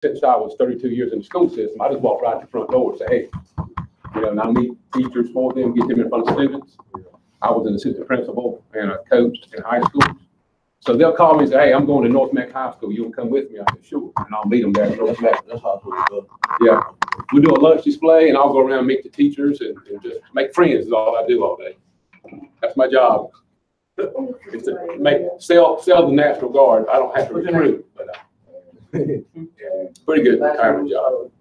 since I was 32 years in the school system, I just walk right to the front door and say, hey, you know, and I meet teachers for them, get them in front of students. I was an assistant principal and a coach in high school. So they'll call me and say, hey, I'm going to North Mac High School. You want to come with me? I said, sure. And I'll meet them there at North Mac. That's how we do. Yeah. We do a lunch display, and I'll go around and meet the teachers and just make friends is all I do all day. That's my job. It's to sell the National Guard. I don't have to recruit, but pretty good retirement job.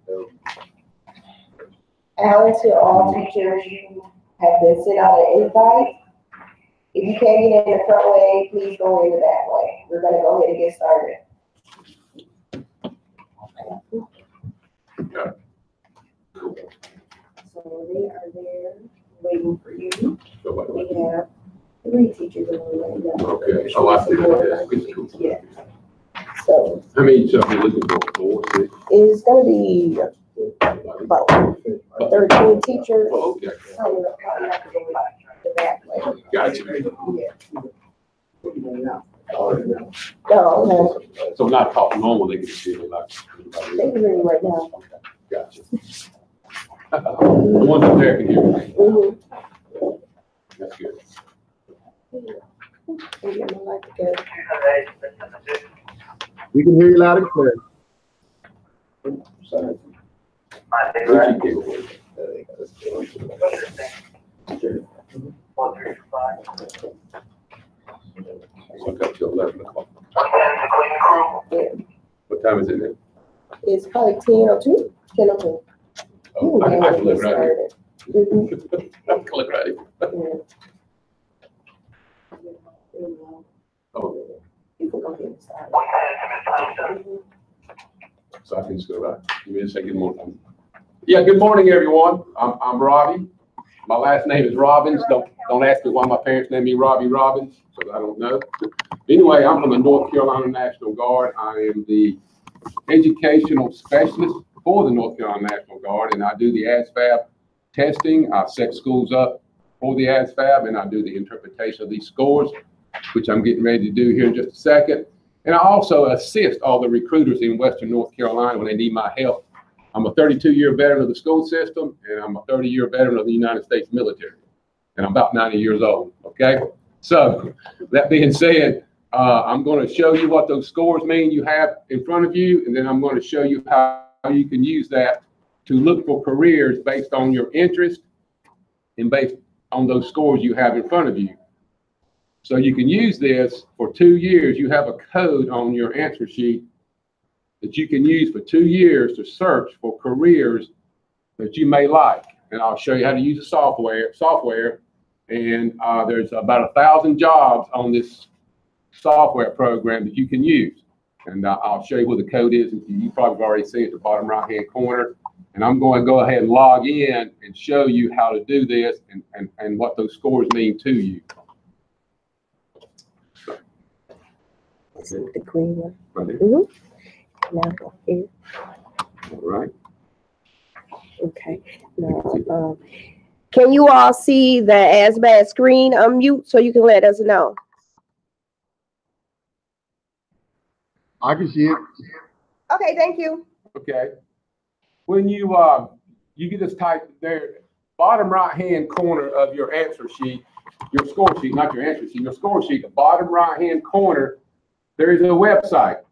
Alan, to all teachers, you have been sent out an invite. If you can't get in the front way, please go in the back way. We're going to go ahead and get started. Yeah. So they are there waiting for you. So what do I We do? have 3 teachers in the room. Okay. Oh, I see that. Yeah. So How many should I be looking for? 4, 6? it's going to be about 13 teachers. Oh, okay. So we'll probably have to go the back way. Gotcha. Yeah. No, So not talking normal, they can just do it like. they can hear you right now. Gotcha. The ones up there can hear me. Mm-hmm. That's good. We can hear you loud and clear. Sorry. So I got till 11 o'clock. What time is it now? It's probably 10:02. 10:02. Oh, I can live right here. Mhm. I can live right here. Oh, You can go ahead and start. so I can just go right. You mean to say good morning? Yeah, good morning, everyone. I'm Robbie. My last name is Robbins. Don't ask me why my parents named me Robbie Robbins, because I don't know. Anyway, I'm from the North Carolina National Guard. I am the educational specialist for the North Carolina National Guard, and I do the ASVAB testing. I set schools up for the ASVAB, and I do the interpretation of these scores, which I'm getting ready to do here in just a second. And I also assist all the recruiters in Western North Carolina when they need my help. I'm a 32-year veteran of the school system, and I'm a 30-year veteran of the United States military. And I'm about 90 years old, okay? So that being said, I'm going to show you what those scores mean you have in front of you, and then I'm going to show you how you can use that to look for careers based on your interest and based on those scores you have in front of you. So you can use this for 2 years. You have a code on your answer sheet that you can use for 2 years to search for careers that you may like. And I'll show you how to use the software. And there's about 1,000 jobs on this software program that you can use. And I'll show you what the code is. You probably already see it at the bottom right-hand corner. And I'm going to go ahead and log in and show you how to do this and what those scores mean to you. The green one. Right there. Mm-hmm. Now go here. All right. Okay. Now, can you all see the ASVAB screen unmute so you can let us know? I can see it. Okay, thank you. Okay. When you can just type there, bottom right-hand corner of your answer sheet, your score sheet, not your answer sheet, your score sheet, the bottom right-hand corner, there is a website.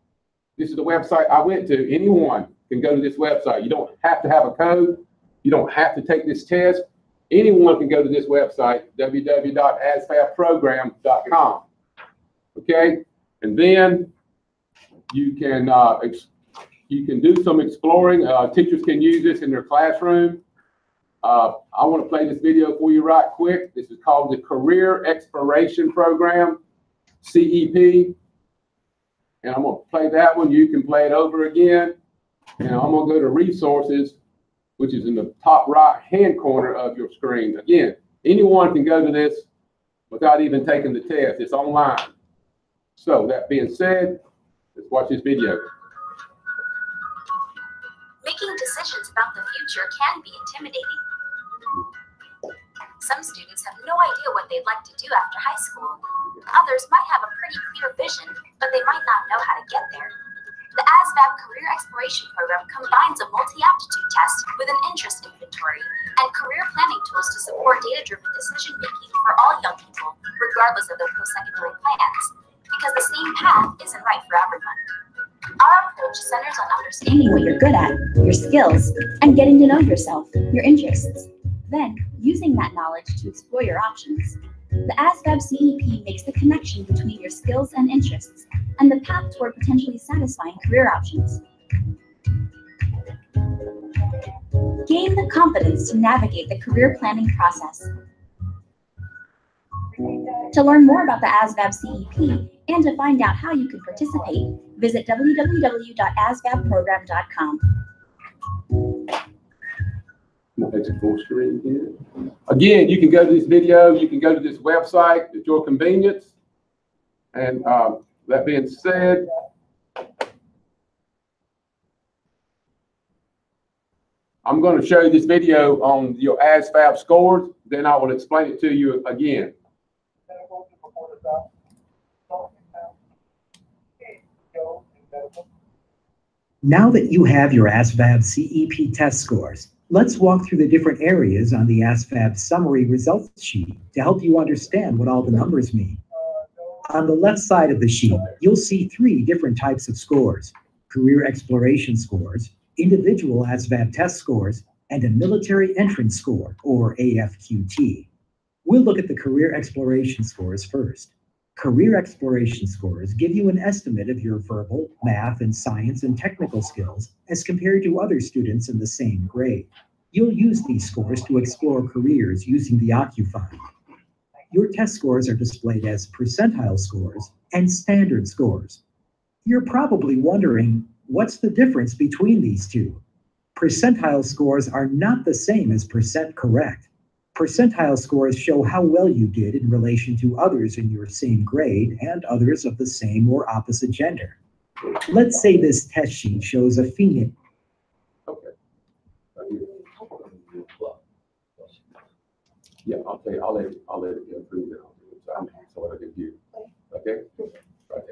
This is the website I went to. Anyone can go to this website. You don't have to have a code. You don't have to take this test. Anyone can go to this website, www.asvabprogram.com. Okay, and then you can do some exploring. Teachers can use this in their classroom. I want to play this video for you right quick. This is called the Career Exploration Program, CEP. And I'm going to play that one. You can play it over again. And I'm going to go to resources, which is in the top right-hand corner of your screen. Again, anyone can go to this without even taking the test. It's online. So that being said, let's watch this video. Making decisions about the future can be intimidating. Some students have no idea what they'd like to do after high school. Others might have a pretty clear vision, but they might not know how to get there. The ASVAB Career Exploration Program combines a multi-aptitude test with an interest inventory and career planning tools to support data-driven decision-making for all young people, regardless of their post-secondary plans, because the same path isn't right for everyone. Our approach centers on understanding what you're good at, your skills, and getting to know yourself, your interests. Then, using that knowledge to explore your options. The ASVAB CEP makes the connection between your skills and interests and the path toward potentially satisfying career options. Gain the confidence to navigate the career planning process. To learn more about the ASVAB CEP and to find out how you can participate, visit www.asvabprogram.com. Exit full screen here. Again, you can go to this video, you can go to this website at your convenience. And that being said, I'm going to show you this video on your ASVAB scores, then I will explain it to you again. Now that you have your ASVAB CEP test scores, let's walk through the different areas on the ASVAB summary results sheet to help you understand what all the numbers mean. On the left side of the sheet, you'll see 3 different types of scores: career exploration scores, individual ASVAB test scores, and a military entrance score, or AFQT. We'll look at the career exploration scores first. Career exploration scores give you an estimate of your verbal, math, and science and technical skills as compared to other students in the same grade. You'll use these scores to explore careers using the OccuFind. Your test scores are displayed as percentile scores and standard scores. You're probably wondering, what's the difference between these two? Percentile scores are not the same as percent correct. Percentile scores show how well you did in relation to others in your same grade and others of the same or opposite gender. Let's say this test sheet shows a female. Okay. Yeah, okay, I'll let it go through now. So what I can do. Okay? Right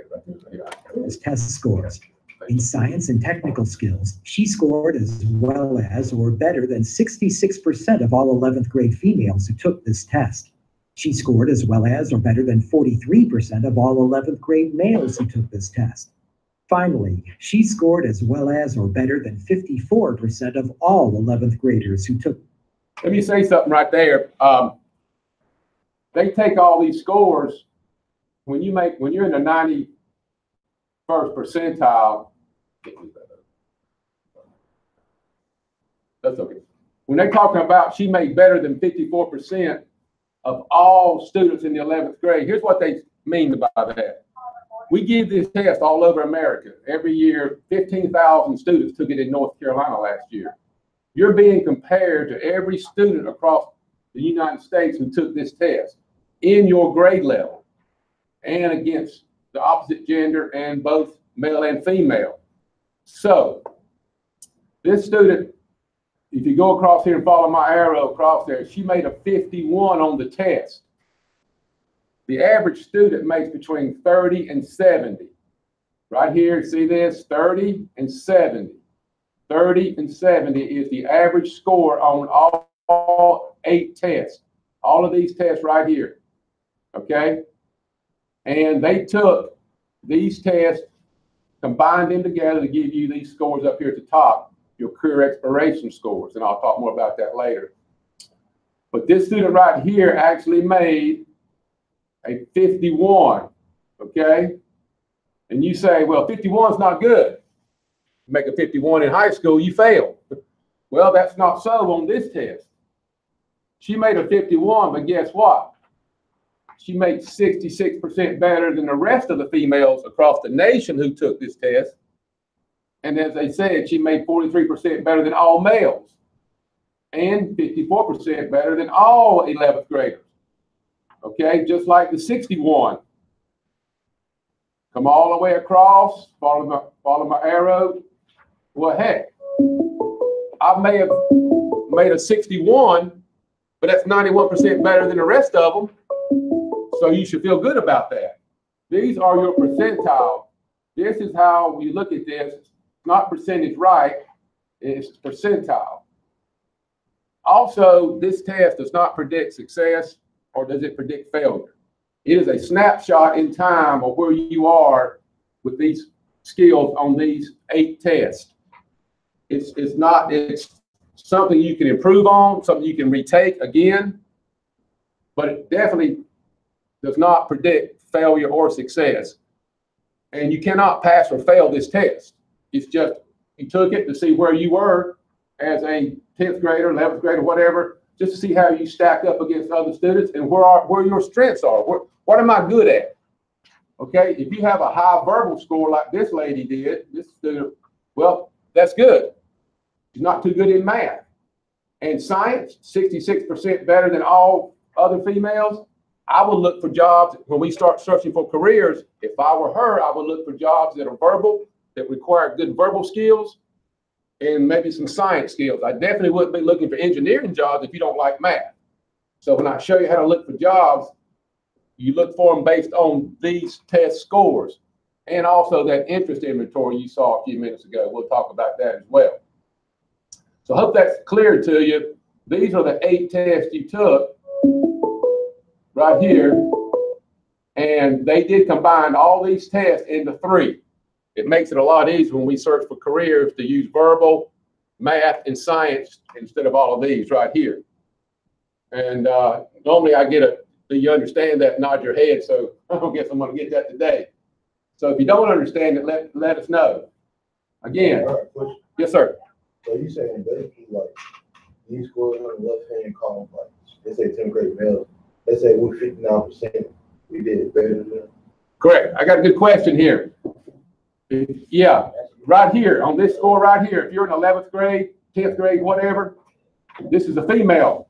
there. As test scores. In science and technical skills, she scored as well as or better than 66% of all 11th grade females who took this test. She scored as well as or better than 43% of all 11th grade males who took this test. Finally, she scored as well as or better than 54% of all 11th graders who took. Let me say something right there. They take all these scores when you're in the 91st percentile. That's okay. When they're talking about she made better than 54% of all students in the 11th grade, here's what they mean by that. We give this test all over America. Every year, 15,000 students took it in North Carolina last year. You're being compared to every student across the United States who took this test in your grade level and against the opposite gender and both male and female. So this student, if you go across here and follow my arrow across there, she made a 51 on the test. The average student makes between 30 and 70. Right here, see this? 30 and 70. 30 and 70 is the average score on all 8 tests. All of these tests right here. Okay? And they took these tests, combined them together to give you these scores up here at the top, your career exploration scores. And I'll talk more about that later. But this student right here actually made a 51, okay? And you say, well, 51 is not good. You make a 51 in high school, you fail. Well, that's not so on this test. She made a 51, but guess what? She made 66% better than the rest of the females across the nation who took this test. And as they said, she made 43% better than all males and 54% better than all 11th graders. Okay, just like the 61. Come all the way across, follow my arrow. Well, heck, I may have made a 61, but that's 91% better than the rest of them. So you should feel good about that. These are your percentile. This is how we look at this. It's not percentage right, it's percentile. Also, this test does not predict success, or does it predict failure? It is a snapshot in time of where you are with these skills on these 8 tests. It's something you can improve on, something you can retake again, but it definitely does not predict failure or success. And you cannot pass or fail this test. It's just, you took it to see where you were as a 10th grader, 11th grader, whatever, just to see how you stack up against other students and where your strengths are. What am I good at? Okay, if you have a high verbal score like this lady did, this student, well, that's good. She's not too good in math. And science, 66% better than all other females. I would look for jobs when we start searching for careers. If I were her, I would look for jobs that are verbal, that require good verbal skills and maybe some science skills. I definitely wouldn't be looking for engineering jobs if you don't like math. So when I show you how to look for jobs, you look for them based on these test scores and also that interest inventory you saw a few minutes ago. We'll talk about that as well. So I hope that's clear to you. These are the 8 tests you took right here, and they did combine all these tests into 3. It makes it a lot easier when we search for careers to use verbal, math, and science instead of all of these right here. And normally I get do you understand that? Nod your head, so I don't guess I'm going to get that today. So if you don't understand it, let us know. Again, yes, sir. So you saying basically like these scores on the left-hand column, like they say 10th grade males, they say we're 59%, we did better than them. Correct. I got a good question here. Yeah, right here on this score right here, if you're in 11th grade, 10th grade, whatever, this is a female.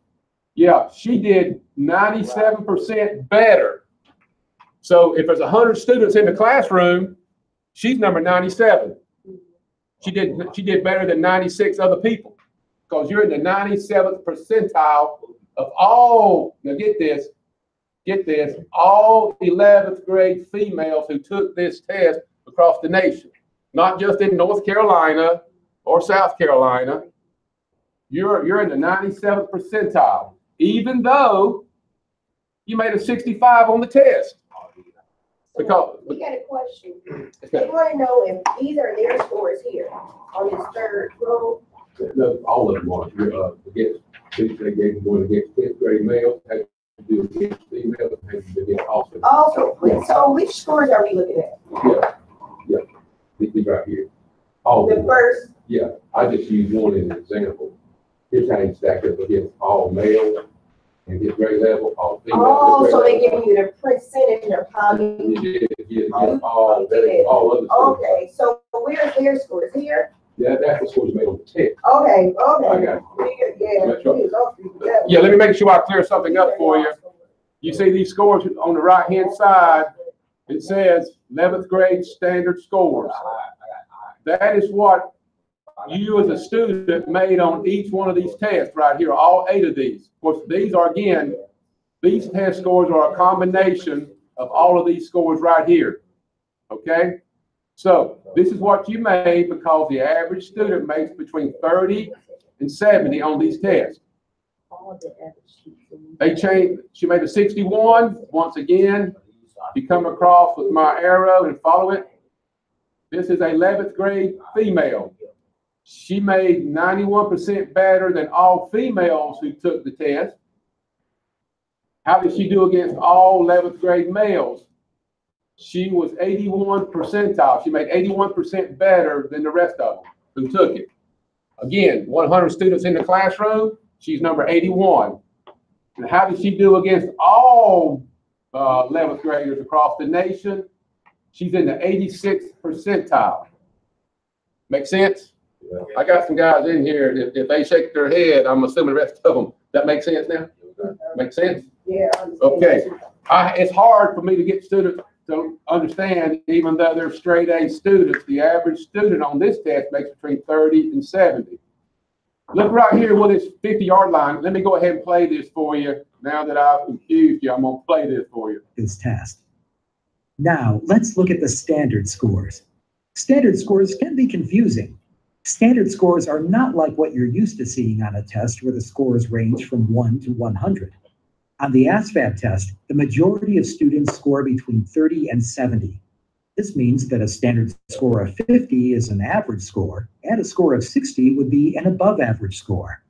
Yeah, she did 97% better. So if there's 100 students in the classroom, she's number 97. She did better than 96 other people because you're in the 97th percentile of all, now get this, all 11th grade females who took this test across the nation, not just in North Carolina or South Carolina. You're in the 97th percentile, even though you made a 65 on the test. Because we got a question. okay. They want to know if these are their scores here on this 3rd row. No, all of them are. Against 6th grade, going against 10th grade males, have to do against females, have to do against also. Also, so which scores are we looking at? Yeah. These right here. All The first. Yeah, I just use one as an example. Here's how you stack up against all males and get grade level, all females. Oh, so they give you the percentage of how many. Yeah, all other scores. Okay, so where's their scores? Here? Yeah, that's the scores made on the test. Okay. I got Yeah. That's right. Yeah, let me make sure I clear something up for you. You see these scores on the right-hand side, it says 11th grade standard scores. That is what you as a student made on each one of these tests right here, all 8 of these. Of course, these are, again, these test scores are a combination of all of these scores right here, okay? So this is what you made because the average student makes between 30 and 70 on these tests. They changed, she made a 61. Once again, you come across with my arrow and follow it. This is 11th grade female. She made 91% better than all females who took the test. How did she do against all 11th grade males? She was 81 percentile. She made 81% better than the rest of them who took it. Again, 100 students in the classroom, she's number 81. And how did she do against all 11th graders across the nation? She's in the 86th percentile. Make sense? Yeah. I got some guys in here, if they shake their head, I'm assuming the rest of them. That makes sense now? Make sense? Yeah. Okay. It's hard for me to get students to understand, even though they're straight A students, the average student on this test makes between 30 and 70. Look right here with this 50-yard line. Let me go ahead and play this for you. Now that I've confused you, I'm going to play this for you. This test. Now, let's look at the standard scores. Standard scores can be confusing. Standard scores are not like what you're used to seeing on a test where the scores range from 1 to 100. On the ASVAB test, the majority of students score between 30 and 70. This means that a standard score of 50 is an average score, and a score of 60 would be an above average score.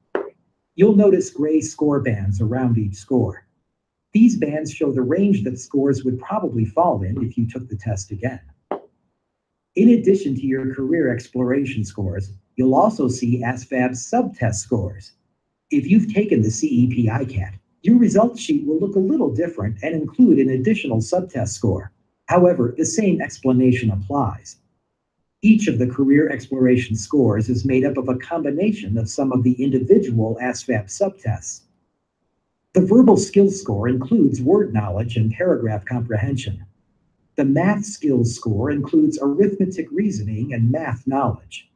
You'll notice gray score bands around each score. These bands show the range that scores would probably fall in if you took the test again. In addition to your career exploration scores, you'll also see ASVAB subtest scores. If you've taken the CEP ICAT, your results sheet will look a little different and include an additional subtest score. However, the same explanation applies. Each of the career exploration scores is made up of a combination of some of the individual ASVAB subtests. The verbal skills score includes word knowledge and paragraph comprehension. The math skills score includes arithmetic reasoning and math knowledge.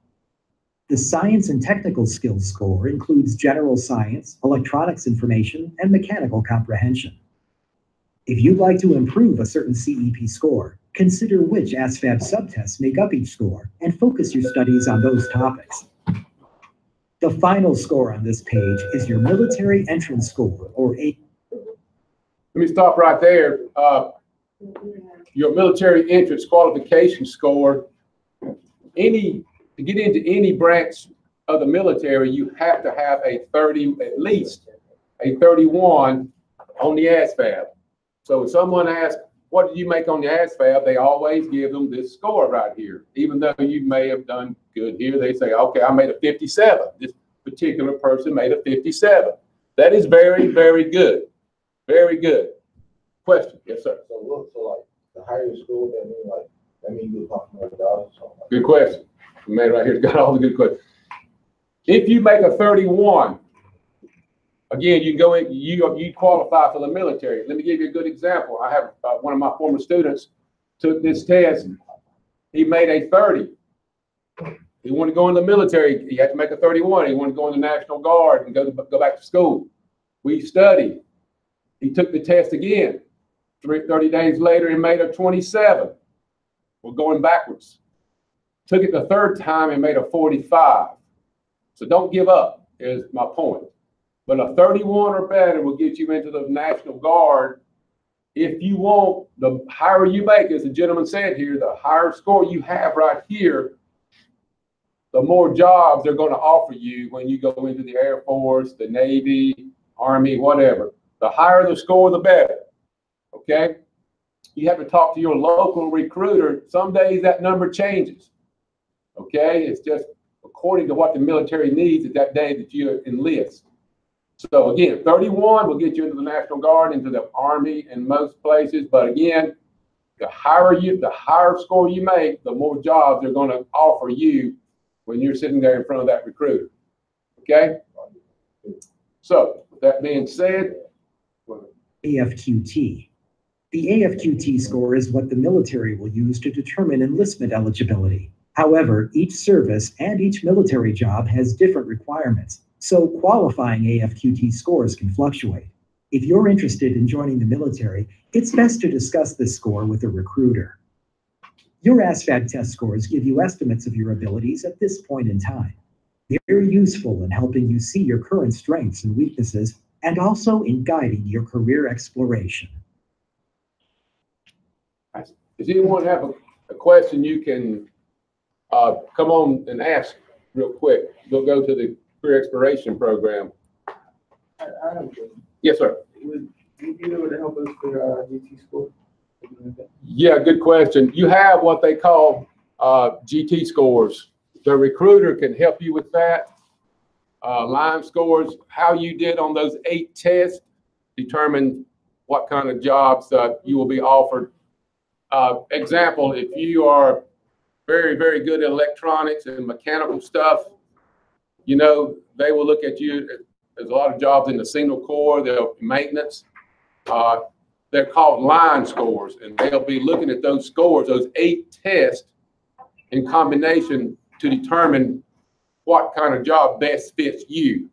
The science and technical skills score includes general science, electronics information, and mechanical comprehension. If you'd like to improve a certain CEP score, consider which ASVAB subtests make up each score and focus your studies on those topics. The final score on this page is your military entrance score, or A. Let me stop right there. Your military entrance qualification score, to get into any branch of the military, you have to have at least a 31 on the ASVAB. So if someone asks, what did you make on the ASVAB? They always give them this score right here. Even though you may have done good here, they say, okay, I made a 57. This particular person made a 57. That is very, very good. Very good. Question? Yes, sir. So like the higher school, that means you're talking about dollars. Good question. The man right here's got all the good questions. If you make a 31, again, you can go in, you qualify for the military. Let me give you a good example. I have one of my former students took this test. He made a 30. He wanted to go in the military. He had to make a 31. He wanted to go in the National Guard and go back to school. We studied. He took the test again. 30 days later, he made a 27. We're going backwards. Took it the third time and made a 45. So don't give up, is my point. But a 31 or better will get you into the National Guard. If you want, the higher you make, as the gentleman said here, the higher score you have right here, the more jobs they're going to offer you when you go into the Air Force, the Navy, Army, whatever. The higher the score, the better. Okay? You have to talk to your local recruiter. Some days that number changes. Okay? It's just according to what the military needs at that day that you enlist. So again, 31 will get you into the National Guard, into the Army in most places. But again, the higher score you make, the more jobs they're going to offer you when you're sitting there in front of that recruiter. Okay? So with that being said, AFQT. The AFQT score is what the military will use to determine enlistment eligibility. However, each service and each military job has different requirements, so qualifying AFQT scores can fluctuate. If you're interested in joining the military, it's best to discuss this score with a recruiter. Your ASVAB test scores give you estimates of your abilities at this point in time. They're useful in helping you see your current strengths and weaknesses, and also in guiding your career exploration. Does anyone have a question you can come on and ask real quick? We'll go to the career exploration program. I have a question. Yes, sir. Would you be able to help us with our GT score? Yeah, good question. You have what they call GT scores. The recruiter can help you with that. Line scores, how you did on those 8 tests, determine what kind of jobs you will be offered. Example, if you are very, very good at electronics and mechanical stuff, you know, they will look at you. There's a lot of jobs in the Signal Corps, they'll maintenance. They're called line scores, and they'll be looking at those scores, those 8 tests in combination to determine what kind of job best fits you.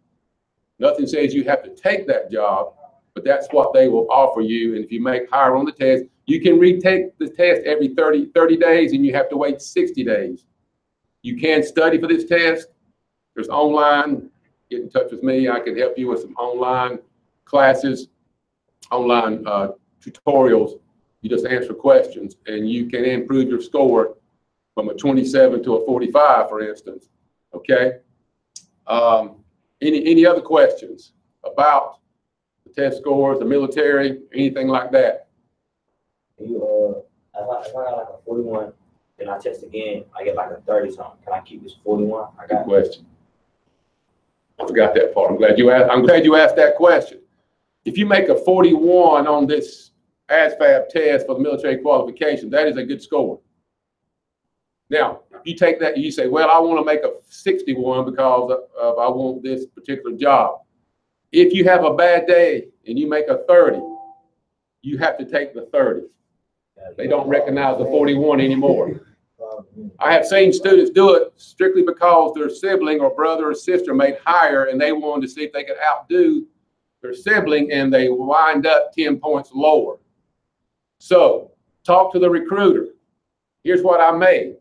Nothing says you have to take that job, but that's what they will offer you. And if you make higher on the test, You can retake the test every 30 days, and you have to wait 60 days. You can study for this test. There's online. Get in touch with me. I can help you with some online classes, online tutorials. You just answer questions, and you can improve your score from a 27 to a 45, for instance. Okay. Any other questions about the test scores, the military, anything like that? You if I got like a 41, then I test again, I get like a 30 something. Can I keep this 41? I Good got question. I forgot that part. I'm glad you asked that question. If you make a 41 on this ASVAB test for the military qualification, that is a good score. Now, if you take that, you say, well, I want to make a 61 because I want this particular job. If you have a bad day and you make a 30, you have to take the 30. They don't recognize the 41 anymore. I have seen students do it strictly because their sibling or brother or sister made higher and they wanted to see if they could outdo their sibling, and they wind up 10 points lower. So talk to the recruiter. Here's what I made.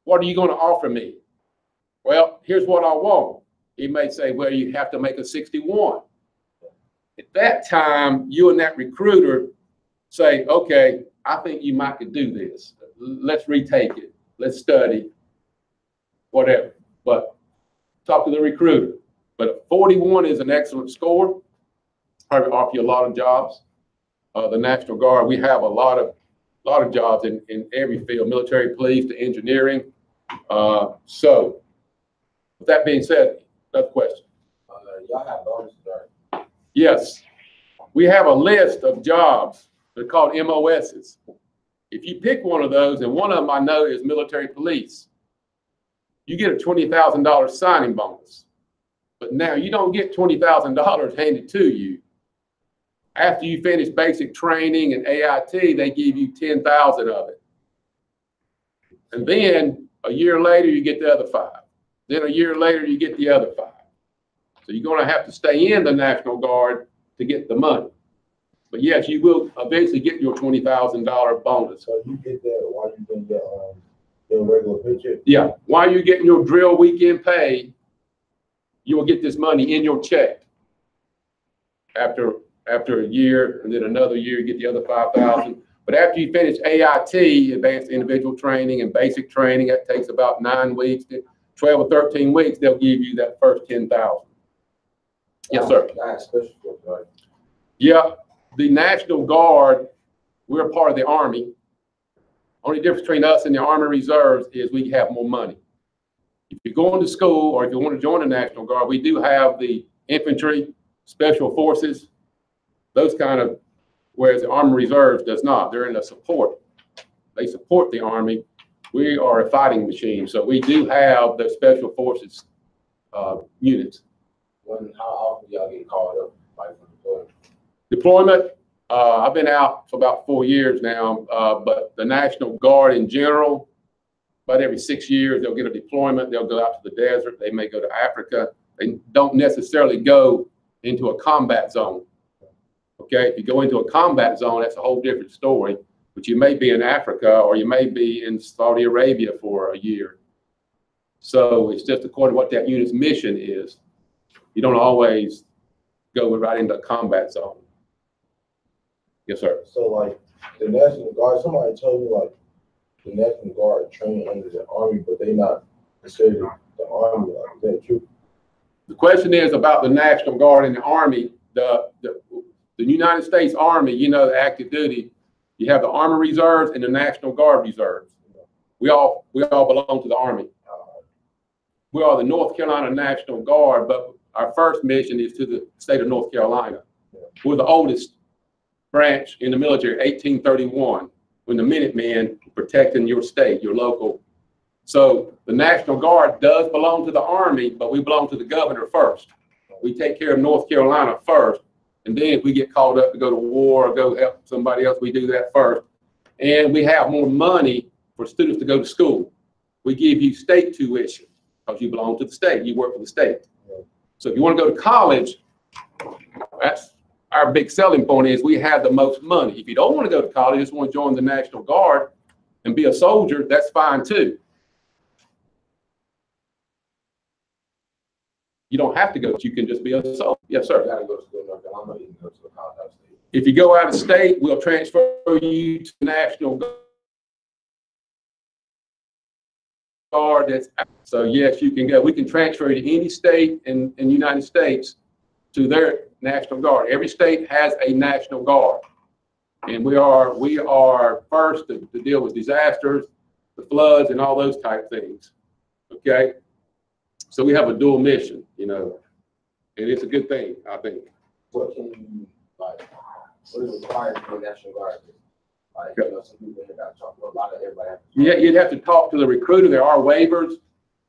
What are you going to offer me? Well, here's what I want. He may say, well, you have to make a 61. At that time, you and that recruiter say, okay, I think you might could do this. Let's retake it. Let's study, whatever. But talk to the recruiter. But 41 is an excellent score. Probably offer you a lot of jobs. The National Guard, we have a lot of jobs in every field, military, police, to engineering. So with that being said, another question. y'all have bonuses, right? Yes, we have a list of jobs. They're called MOSs. If you pick one of those, and one of them I know is military police, you get a $20,000 signing bonus. But now you don't get $20,000 handed to you. After you finish basic training and AIT, they give you 10,000 of it. And then a year later, you get the other 5. Then a year later, you get the other 5. So you're going to have to stay in the National Guard to get the money. But yes, you will eventually get your $20,000 bonus. So you get that while you doing your regular paycheck? Yeah, while you're getting your drill weekend pay, you will get this money in your check. After a year, and then another year, you get the other 5,000. But after you finish AIT, Advanced Individual Training, and Basic Training, that takes about 9 weeks, 12 or 13 weeks, they'll give you that first 10,000. Yes, sir. I have special forces, right? Yeah, the National Guard, we're a part of the Army. Only difference between us and the Army Reserves is we have more money. If you're going to school or if you want to join the National Guard, we do have the infantry, special forces, those kind of, whereas the Army Reserves does not. They're in the support. They support the Army. We are a fighting machine, so we do have the special forces units. How often y'all get called up, like, for deployment? Deployment, I've been out for about 4 years now, but the National Guard in general, about every 6 years, they'll get a deployment. They'll go out to the desert. They may go to Africa. They don't necessarily go into a combat zone. Okay, if you go into a combat zone, that's a whole different story. But you may be in Africa or you may be in Saudi Arabia for a year. So it's just according to what that unit's mission is. You don't always go right into a combat zone. Yes, sir. So like the National Guard, somebody told me like the National Guard train under the Army, but they not considered the Army. Like, is that true? The question is about the National Guard and the Army. The United States Army, you know, the active duty, you have the Army Reserves and the National Guard Reserves. We all belong to the Army. We are the North Carolina National Guard, but our first mission is to the state of North Carolina. We're the oldest branch in the military, 1831, when the Minutemen were protecting your state, your local. So the National Guard does belong to the Army, but we belong to the governor first. We take care of North Carolina first. And then if we get called up to go to war or go help somebody else, we do that first. And we have more money for students to go to school. We give you state tuition because you belong to the state. You work for the state. So if you want to go to college, that's our big selling point is we have the most money. If you don't want to go to college, just want to join the National Guard and be a soldier, that's fine too. You don't have to go, you can just be a soldier. Yes, sir. You gotta go to school in North Carolina, you can go to the college out of state. If you go out of state, we'll transfer you to the National Guard. So yes, you can go. We can transfer you to any state in the United States to their National Guard. Every state has a National Guard. And we are first to deal with disasters, the floods, and all those type things. Okay? So we have a dual mission, you know, and it's a good thing, I think. What can you, like, what is required for the National Guard? Like, you know, some people got to talk to a lot of everybody. Yeah, you'd have to talk to the recruiter. There are waivers.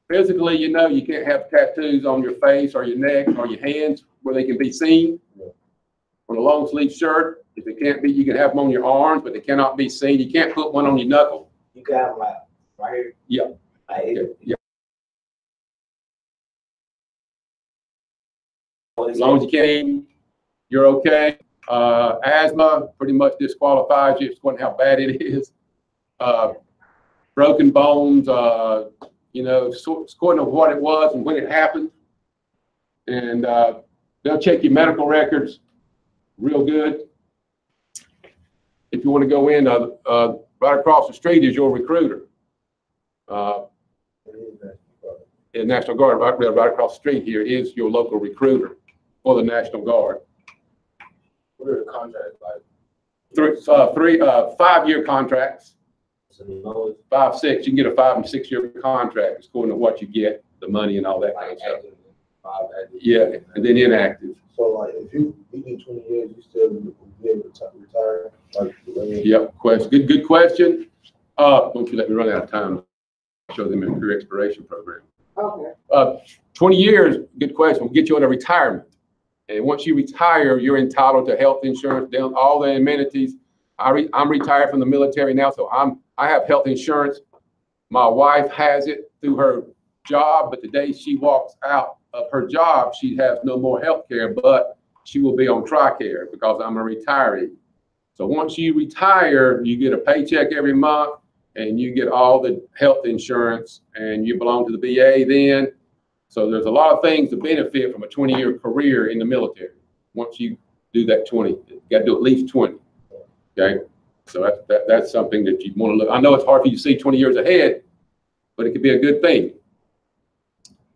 Physically, you know, you can't have tattoos on your face or your neck or your hands where they can be seen. Yeah. On a long sleeve shirt, if it can't be, you can have them on your arms, but they cannot be seen. You can't put one on your knuckle. You can have like right here. Yeah. Like, Yeah. As long as you can't, you're okay. Asthma pretty much disqualifies you. It's going how bad it is. Broken bones, you know, according to what it was and when it happened. And they'll check your medical records real good. If you want to go in, right across the street is your recruiter. In National Guard, right across the street here is your local recruiter for the National Guard. What are the contracts like? 5-year contracts. so you know, 5, 6. You can get a 5 and 6 year contract according to what you get, the money and all that kind of stuff. active, 5 active. Yeah, and then inactive. So like, if you do 20 years, you still be able to retire? Like, Yep. Question. Good question. Don't you let me run out of time. Show them in the career exploration program. Okay. 20 years. Good question. We'll get you on a retirement. And once you retire, you're entitled to health insurance, all the amenities. I'm retired from the military now, so I have health insurance. My wife has it through her job, but the day she walks out of her job, she has no more health care, but she will be on TRICARE because I'm a retiree. So once you retire, you get a paycheck every month and you get all the health insurance and you belong to the VA then. So there's a lot of things to benefit from a 20-year career in the military. Once you do that 20, you got to do at least 20. Okay, so that's something that you want to look. I know it's hard for you to see 20 years ahead, but it could be a good thing.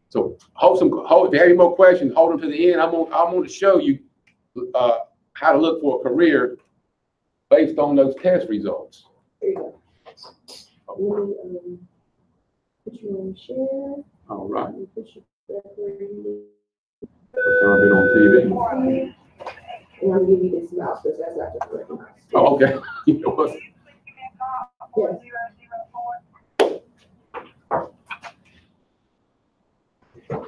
So if you have any more questions, hold them to the end. I'm going to show you how to look for a career based on those test results. There you go. Put you on share. All right. Put you back where you First time I've been on TV. need. And I'll give you this mouse because that's not just recognized. Oh, okay. You know what? Yes.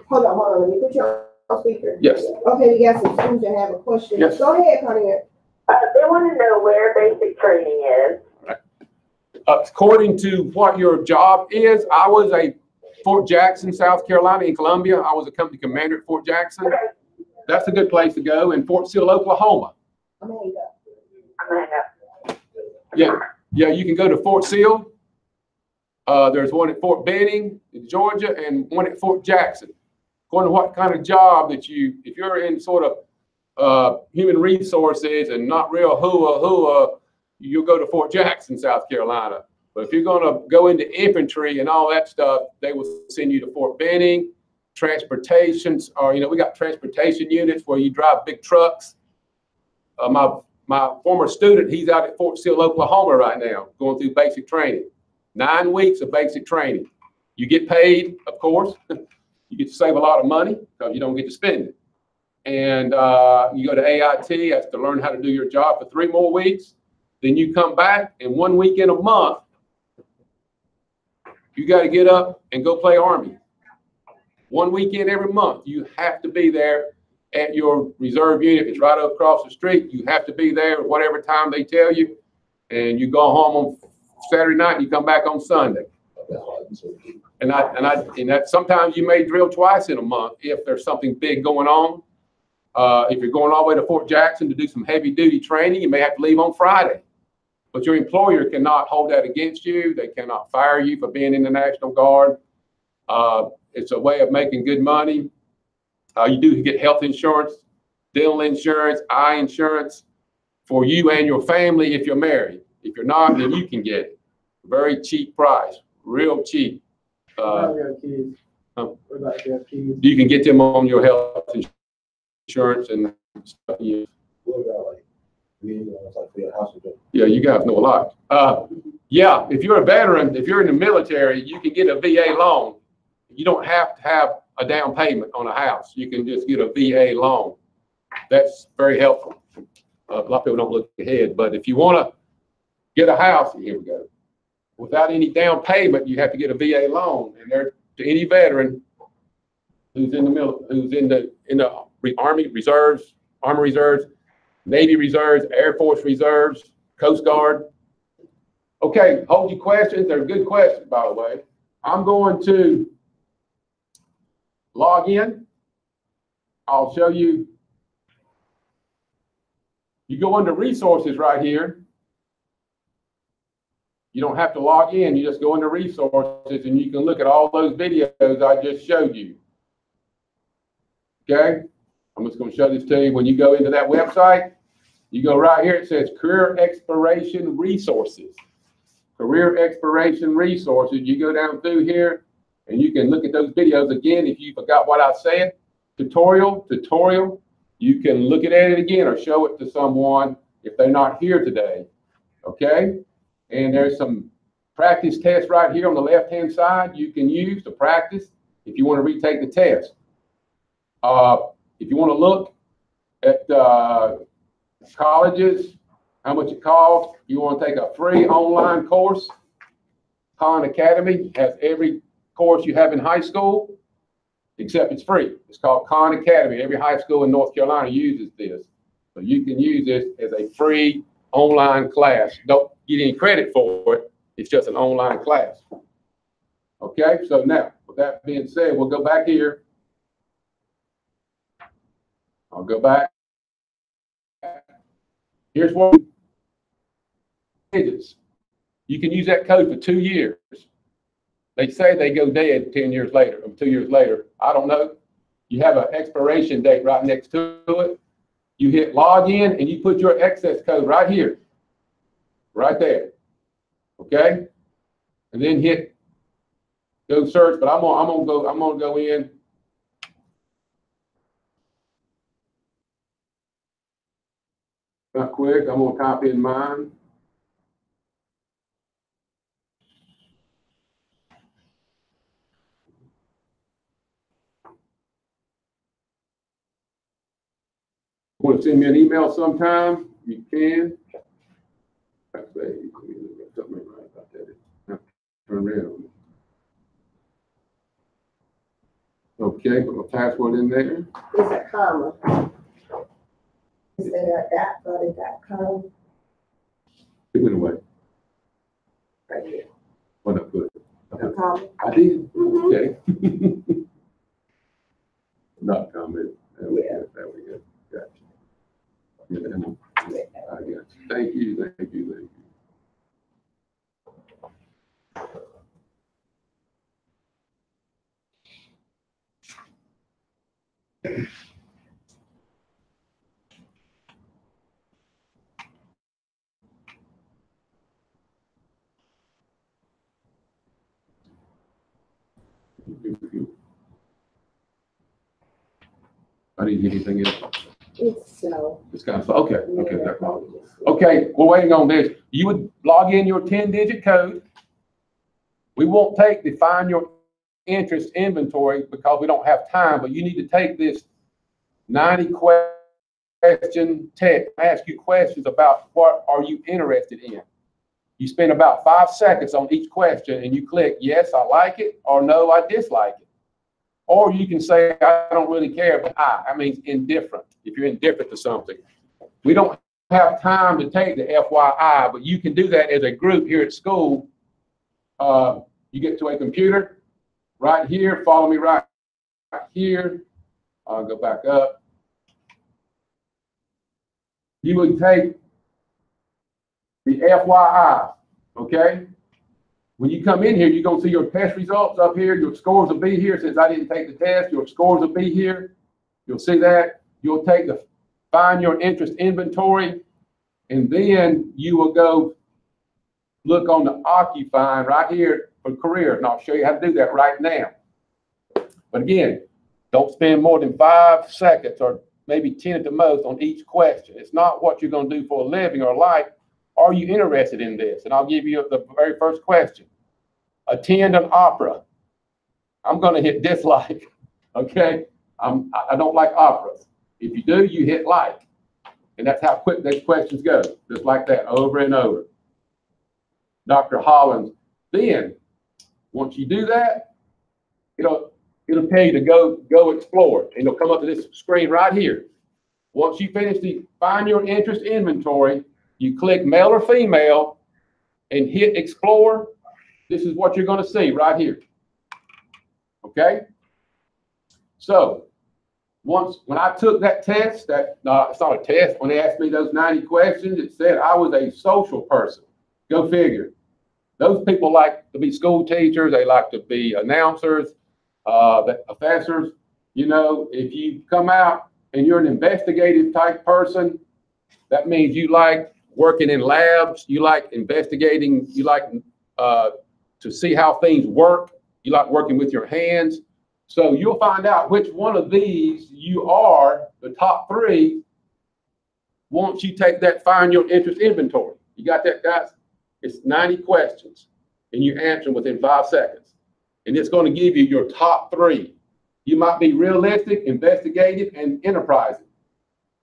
Hold on. Let me put you on speaker. Yes. Okay, we got some students that have a question. Yes. Go ahead, Connie. They want to know where basic training is. According to what your job is, I was a Fort Jackson, South Carolina, in Columbia. I was a company commander at Fort Jackson. That's a good place to go. And Fort Sill, Oklahoma. I'm gonna hang up. I'm going to hang up. Yeah, you can go to Fort Sill. There's one at Fort Benning in Georgia and one at Fort Jackson. According to what kind of job that if you're in sort of human resources and not real hua, you'll go to Fort Jackson, South Carolina. But if you're going to go into infantry and all that stuff, they will send you to Fort Benning. Transportations, or we got transportation units where you drive big trucks. My former student, he's out at Fort Sill, Oklahoma right now, going through basic training. 9 weeks of basic training. You get paid, of course. You get to save a lot of money because you don't get to spend it. And you go to AIT, that's to learn how to do your job for 3 more weeks. Then you come back, and 1 week in a month, you got to get up and go play Army. 1 weekend every month, you have to be there at your reserve unit. If it's right across the street, you have to be there at whatever time they tell you. And you go home on Saturday night, and you come back on Sunday. And that sometimes you may drill twice in a month if there's something big going on. If you're going all the way to Fort Jackson to do some heavy duty training, you may have to leave on Friday. But your employer cannot hold that against you. They cannot fire you for being in the National Guard. It's a way of making good money. You do get health insurance, dental insurance, eye insurance for you and your family if you're married. If you're not, then you can get it. Very cheap price, real cheap. What about your kids? Huh? What about your kids? You can get them on your health insurance and stuff. Yeah. What about like, like for your house or Yeah, you guys know a lot. Yeah, if you're a veteran, if you're in the military, you can get a VA loan. You don't have to have a down payment on a house. You can just get a VA loan. That's very helpful. A lot of people don't look ahead, but if you want to get a house, here we go. Without any down payment, you have to get a VA loan, and they're to any veteran who's in the military, who's in the Army Reserves, Navy Reserves, Air Force Reserves, Coast Guard. Okay, hold your questions. They're good questions, by the way. I'm going to log in. I'll show you. You go under resources right here. You don't have to log in. You just go into resources and you can look at all those videos I just showed you. Okay? I'm just going to show this to you. When you go into that website, you go right here. It says Career Exploration Resources. Career Exploration Resources. You go down through here and you can look at those videos again. If you forgot what I said, tutorial, you can look at it again or show it to someone if they're not here today. Okay? And there's some practice tests right here on the left-hand side you can use to practice if you want to retake the test. If you want to look at colleges, how much it costs, you want to take a free online course. Khan Academy has every course you have in high school, except it's free. It's called Khan Academy. Every high school in North Carolina uses this. So you can use this as a free online class. Don't get any credit for it. It's just an online class. Okay, so now, with that being said, we'll go back here. I'll go back. Here's what digits. You can use that code for 2 years. They say they go dead 10 years later, or 2 years later. I don't know. You have an expiration date right next to it. You hit log in and you put your access code right here, right there. Okay, and then hit go search. But I'm gonna go in. Not quick. I'm gonna copy in mine. Want to send me an email sometime? You can. Something right about that. Turn around. Okay, put my password in there. It's a comma. Instead of dot, go to .com. It went away. Right here. What I put? A comma. I did. Okay. Not comment. There we go. There we go. Gotcha. Yeah, I got you. Thank you. Thank you. Thank you. I didn't get anything else. It's so. It's kind of, okay, okay, no problem. Okay, we're waiting on this. You would log in your 10-digit code. We won't take the find your interest inventory because we don't have time, but you need to take this 90 question test, ask you questions about what are you interested in. You spend about 5 seconds on each question and you click, yes, I like it, or no, I dislike it. Or you can say, I don't really care, but I means indifferent, if you're indifferent to something. We don't have time to take the FYI, but you can do that as a group here at school. You get to a computer right here, follow me right here. I'll go back up. you would take the FYI, okay? When you come in here, you're gonna see your test results up here. Your scores will be here. Since I didn't take the test, your scores will be here. You'll see that. You'll take the find your interest inventory, and then you will go look on the OccuFind right here for careers, and I'll show you how to do that right now. But again, don't spend more than 5 seconds or maybe 10 at the most on each question. It's not what you're going to do for a living or life. Are you interested in this? And I'll give you the very first question. Attend an opera. I'm going to hit dislike, okay? I don't like operas. If you do, you hit like. And that's how quick those questions go, just like that, over and over. Dr. Hollins. Then, once you do that, it'll tell you to go explore. And it'll come up to this screen right here. Once you finish the find your interest inventory, you click male or female and hit explore. This is what you're going to see right here. Okay? So, when I took that test, it's not a test, when they asked me those 90 questions, it said I was a social person. Go figure. Those people like to be school teachers, they like to be announcers, professors. You know, if you come out and you're an investigative type person, that means you like working in labs, you like investigating, you like to see how things work, you like working with your hands. So you'll find out which one of these you are, the top 3, once you take that find your interest inventory. You got that, guys? It's 90 questions, and you answer them within 5 seconds. And it's going to give you your top 3. You might be realistic, investigative, and enterprising.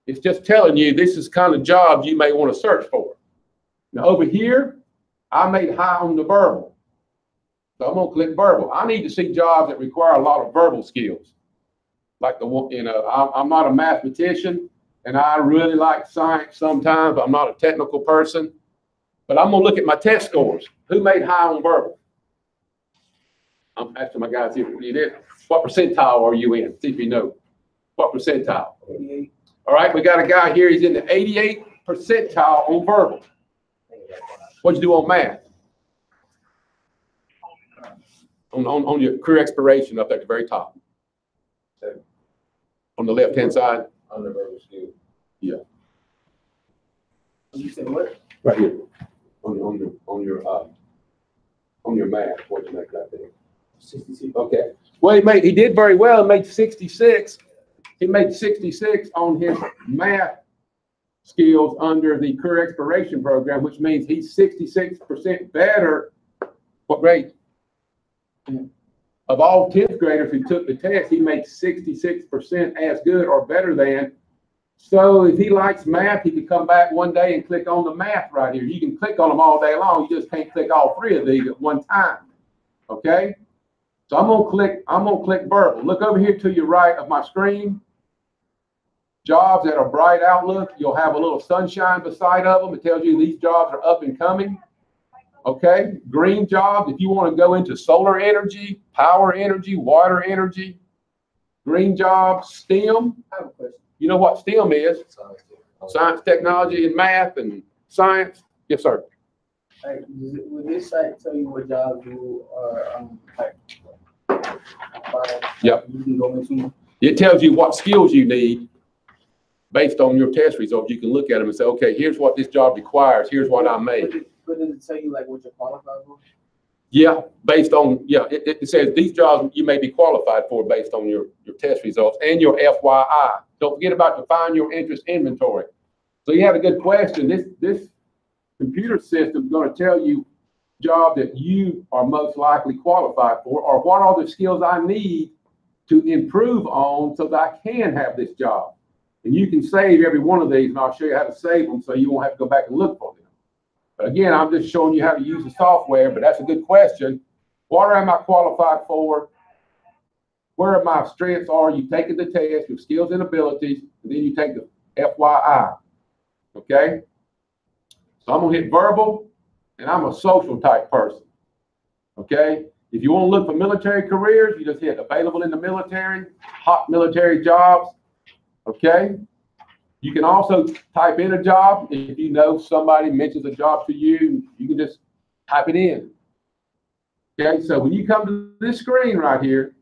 It's just telling you this is kind of jobs you may want to search for. Now over here, I made high on the verbal. So I'm going to click verbal. I need to see jobs that require a lot of verbal skills. Like the one, you know, I'm not a mathematician, and I really like science sometimes, but I'm not a technical person. But I'm going to look at my test scores. Who made high on verbal? I'm asking my guys here. What percentile are you in? See if you know. What percentile? 88. All right, we got a guy here. He's in the 88th percentile on verbal. What'd you do on math? On your career exploration up at the very top. On the left-hand side. On the verbal skill. Yeah. You said what? Right here. On your math, what you make right there? 66. Okay. Well, he did very well. He made 66. He made 66 on his math skills under the career exploration program, which means he's 66% better. What grade? Of all 10th graders who took the test, he made 66% as good or better than. So if he likes math, he could come back one day and click on the math right here. You can click on them all day long. You just can't click all 3 of these at one time. Okay? So I'm gonna click verbal. Look over here to your right of my screen. Jobs that are bright outlook. You'll have a little sunshine beside of them. It tells you these jobs are up and coming. Okay? Green jobs, if you want to go into solar energy, power energy, water energy. Green jobs, STEM. I have a question. You know what STEM is? Science, technology, and math and science. Yes, sir. Like, would this site tell you what jobs you are Yep. You can go into? It tells you what skills you need based on your test results. You can look at them and say, okay, here's what this job requires. Here's what I made. But does it tell you like what you're qualified for? Yeah, based on, yeah, it says these jobs you may be qualified for based on your test results and your FYI. Don't forget about the find your interest inventory. So you have a good question. This computer system is going to tell you job that you are most likely qualified for, or what are the skills I need to improve on so that I can have this job. And you can save every one of these, and I'll show you how to save them so you won't have to go back and look for them. But again, I'm just showing you how to use the software, but that's a good question. What am I qualified for? Where my strengths are? You taking the test, your skills and abilities, and then you take the FYI. Okay? So I'm going to hit verbal, and I'm a social type person. Okay? If you want to look for military careers, you just hit available in the military, hot military jobs. Okay? You can also type in a job. If you know somebody mentions a job to you, you can just type it in. Okay, so when you come to this screen right here,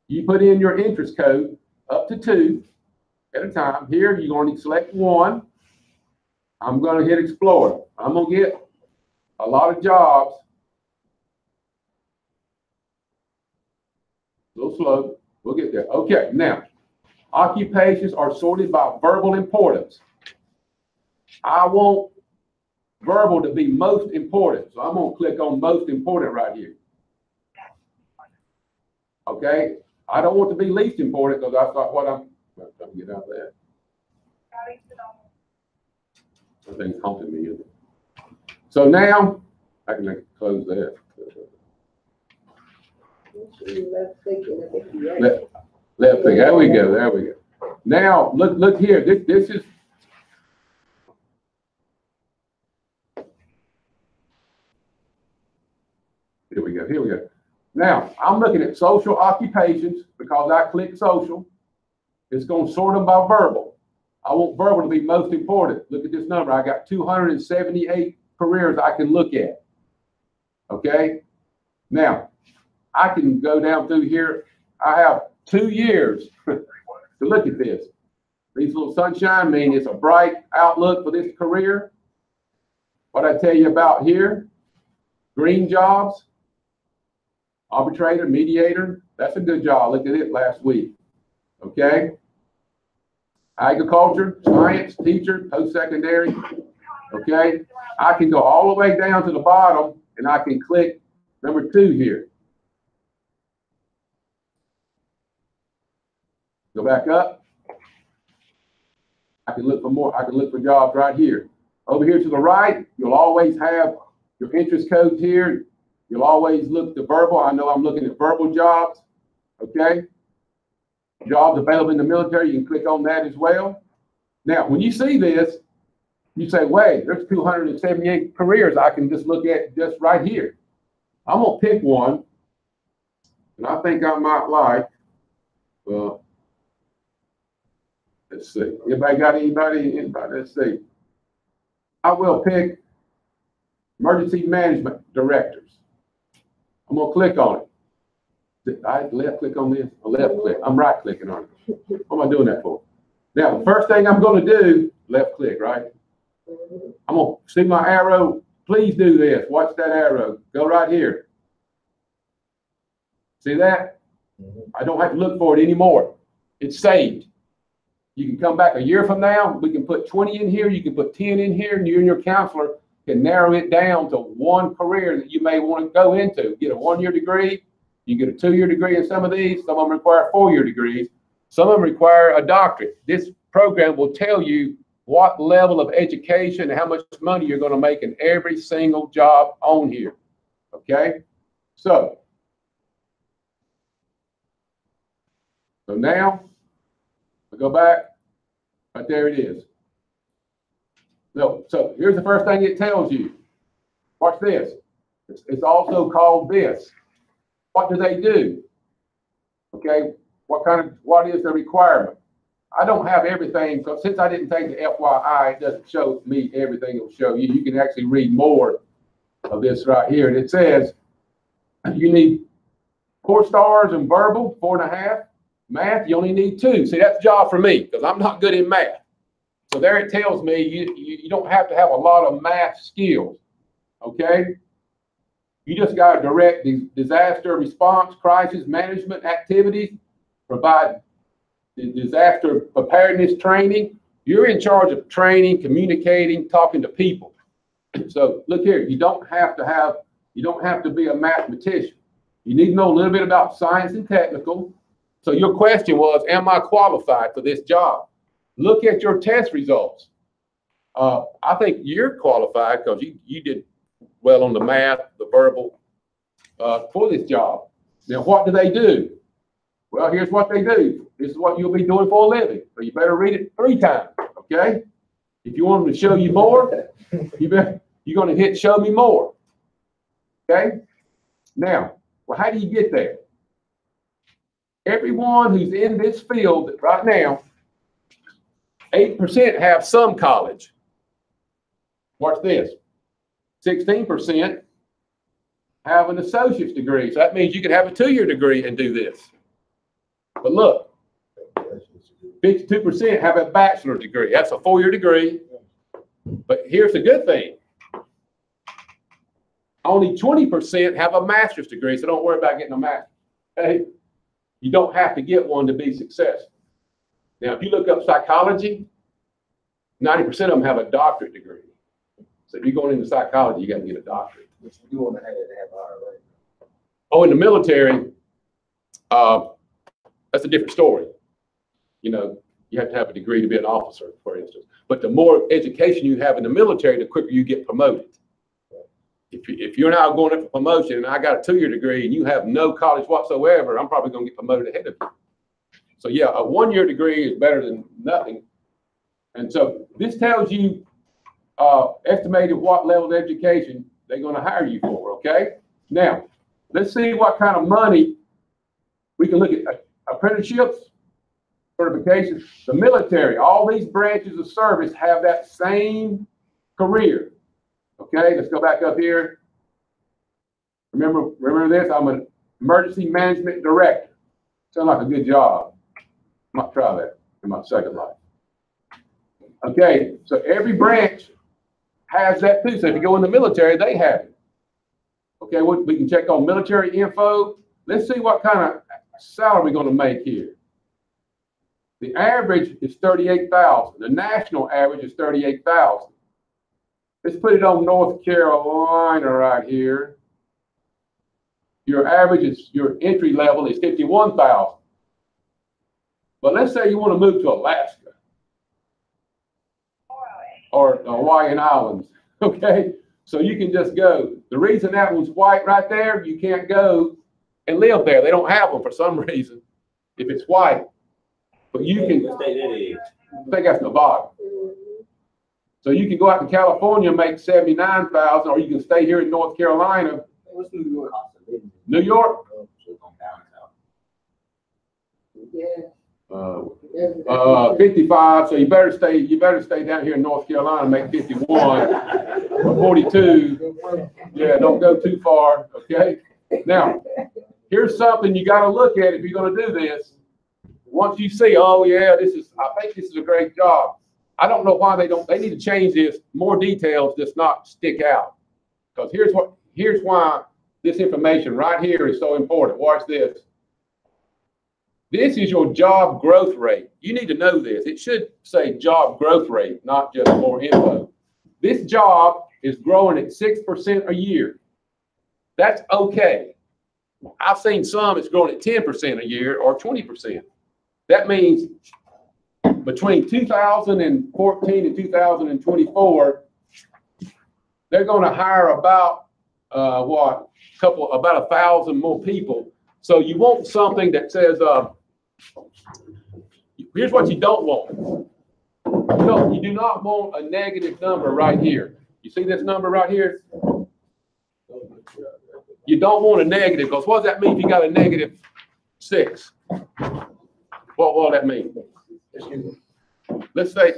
you put in your interest code up to 2 at a time. Here, you're going to select 1. I'm going to hit Explore. I'm going to get a lot of jobs. A little slow. We'll get there. Okay, now, occupations are sorted by verbal importance. I want verbal to be most important, so I'm going to click on most important right here. Okay, I don't want to be least important because I thought what I'm trying to get out of that. That thing's haunting me, isn't it? So now I can close that. Left click. There we go. There we go. Now look here. This is. Here we go. Here we go. Now I'm looking at social occupations because I click social. It's going to sort them by verbal. I want verbal to be most important. Look at this number. I got 278 careers I can look at. Okay. Now I can go down through here. I have 2 years to look at this. These little sunshine mean it's a bright outlook for this career. What I tell you about here, green jobs, arbitrator, mediator, that's a good job. I looked at it last week. Okay. Agriculture, science, teacher, post-secondary. Okay. I can go all the way down to the bottom and I can click number 2 here. Go back up. I can look for more. I can look for jobs right here. Over here to the right, you'll always have your interest codes here. You'll always look the verbal. I know I'm looking at verbal jobs. Okay. Jobs available in the military. You can click on that as well. Now, when you see this, you say, wait, there's 278 careers I can just look at just right here. I'm going to pick one, and I think I might like, well, let's see. Anybody got anybody? Let's see. I will pick emergency management directors. I'm going to click on it. I left click on this. I left click. I'm right clicking on it. What am I doing that for? Now, the first thing I'm going to do, left click, right? I'm going to see my arrow. Please do this. Watch that arrow. Go right here. See that? I don't have to look for it anymore. It's saved. You can come back a year from now. We can put 20 in here. You can put 10 in here, and you and your counselor can narrow it down to one career that you may want to go into. Get a 1-year degree. You get a 2-year degree in some of these. Some of them require 4-year degrees. Some of them require a doctorate. This program will tell you what level of education and how much money you're going to make in every single job on here. Okay? So now, we go back. Right there it is. So here's the first thing it tells you. Watch this. It's also called this. What do they do? Okay, what is the requirement? I don't have everything, so since I didn't take the FYI, it doesn't show me everything it'll show you. You can actually read more of this right here. And it says you need 4 stars in verbal, 4.5. Math, you only need 2. See, that's a job for me because I'm not good in math. So there it tells me you don't have to have a lot of math skills. Okay? You just got to direct these disaster response, crisis management activities, provide disaster preparedness training. You're in charge of training, communicating, talking to people. So look here, you don't have to be a mathematician. You need to know a little bit about science and technical. So your question was, am I qualified for this job? Look at your test results. I think you're qualified because you did well on the math, the verbal, for this job. Now, what do they do? Well, here's what they do. This is what you'll be doing for a living. So you better read it 3 times, okay? If you want them to show you more, you're going to hit show me more, okay? Now, well, how do you get there? Everyone who's in this field right now 8% have some college. Watch this. 16% have an associate's degree. So that means you can have a 2-year degree and do this. But look, 52% have a bachelor's degree. That's a 4-year degree. But here's the good thing. Only 20% have a master's degree, so don't worry about getting a master's. Okay? You don't have to get one to be successful. Now, if you look up psychology, 90% of them have a doctorate degree. So if you're going into psychology, you got to get a doctorate. But you do want to have a higher rate. Oh, in the military, that's a different story. You know, you have to have a degree to be an officer, for instance. But the more education you have in the military, the quicker you get promoted. If you're now going up for promotion and I got a 2-year degree and you have no college whatsoever, I'm probably going to get promoted ahead of you. So yeah, a 1-year degree is better than nothing. And so this tells you estimated what level of education they're going to hire you for, okay? Now, let's see what kind of money we can look at. Apprenticeships, certifications, the military, all these branches of service have that same career. Okay, let's go back up here. Remember this? I'm an emergency management director. Sounds like a good job. I might try that in my second life. Okay, so every branch has that too. So if you go in the military, they have it. Okay, we can check on military info. Let's see what kind of salary we're going to make here. The average is $38,000. The national average is $38,000. Let's put it on North Carolina right here. Your average is, your entry level is $51,000. But let's say you want to move to Alaska or the Hawaiian Islands, okay? So you can just go. The reason that one's white right there, you can't go and live there. They don't have them for some reason if it's white. But you can, I think that's Nevada. So you can go out to California and make $79,000, or you can stay here in North Carolina. What's New York? New York? Yeah. 55. So you better stay down here in North Carolina and make 51 or 42. Yeah, don't go too far. Okay. Now, here's something you got to look at if you're going to do this. Once you see, oh yeah, I think this is a great job. I don't know why they need to change this. More details does not stick out. Because here's why this information right here is so important. Watch this. This is your job growth rate. You need to know this. It should say job growth rate, not just more info. This job is growing at 6% a year. That's okay. I've seen some it's growing at 10% a year or 20%. That means between 2014 and 2024, they're going to hire about about 1,000 more people. So you want something that says, here's what you don't want. You do not want a negative number right here. You see this number right here? You don't want a negative, because what does that mean if you got a -6? What will that mean? Let's say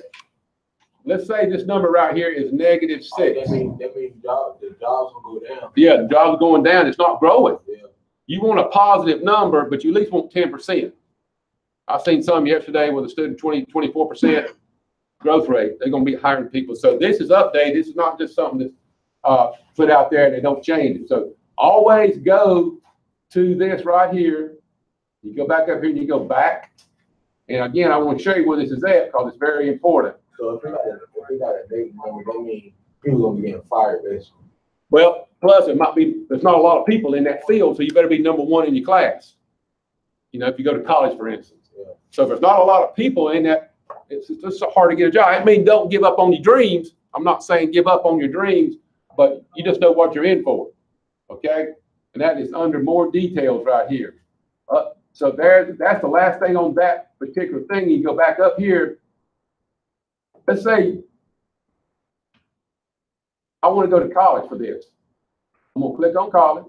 this number right here is -6. That means the jobs will go down. Yeah, the jobs are going down. It's not growing. Yeah. You want a positive number, but you at least want 10%. I've seen some yesterday with a student 24% growth rate. They're going to be hiring people. So this is updated. This is not just something that's put out there and they don't change it. So always go to this right here. You go back up here and you go back. And again, I want to show you where this is at because it's very important. So if we got a date number, that means people are going to be getting fired, basically. Well, plus there's not a lot of people in that field, so you better be number one in your class. You know, if you go to college, for instance. Yeah. So if there's not a lot of people in that, it's just hard to get a job. I mean, don't give up on your dreams. I'm not saying give up on your dreams, but you just know what you're in for. Okay? And that is under more details right here. So that's the last thing on that particular thing. You go back up here. Let's say I want to go to college for this. I'm going to click on college.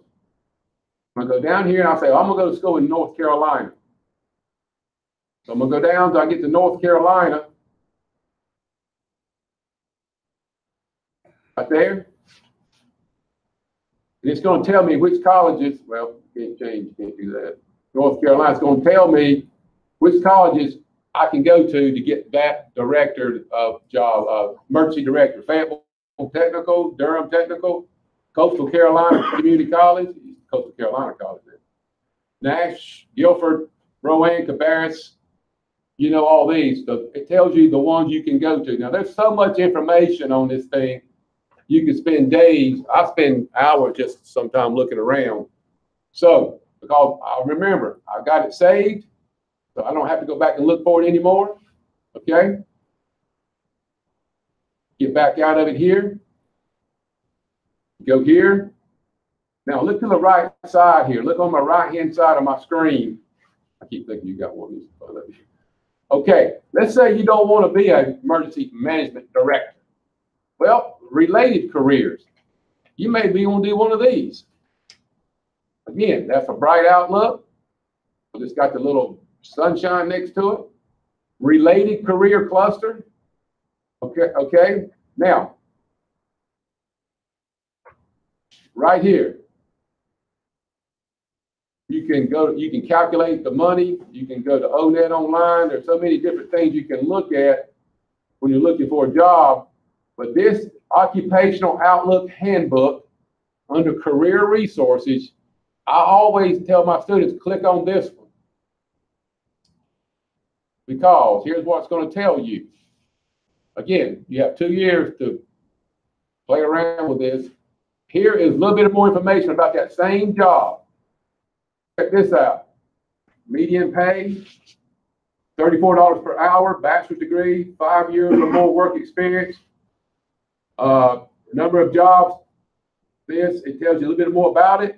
I'm going to go down here and I'll say, I'm going to go to school in North Carolina. So I'm going to go down till I get to North Carolina. right there. And it's going to tell me which colleges, well, can't change, can't do that. North Carolina is going to tell me which colleges I can go to get that director of job, emergency director. Fayetteville Technical, Durham Technical, Coastal Carolina Community College, Coastal Carolina College there. Nash, Guilford, Rowan, Cabarrus, you know all these. So it tells you the ones you can go to. Now, there's so much information on this thing. You can spend days. I spend hours just sometimes looking around. So, because I remember, I got it saved, so I don't have to go back and look for it anymore. Okay? Get back out of it here. Go here. Now, look to the right side here. Look on my right-hand side of my screen. I keep thinking you got one of these in front of you. Okay, let's say you don't want to be an emergency management director. Well, related careers. You may be want to do one of these. Again, that's a bright outlook. It's got the little sunshine next to it. Related career cluster. Okay. Now, right here, you can calculate the money. You can go to ONET online. There's so many different things you can look at when you're looking for a job. But this Occupational Outlook Handbook under Career Resources, I always tell my students, click on this one. Because here's what's going to tell you. Again, you have 2 years to play around with this. Here is a little bit more information about that same job. Check this out. Median pay, $34 per hour, bachelor's degree, 5 years or more work experience. Number of jobs, it tells you a little bit more about it.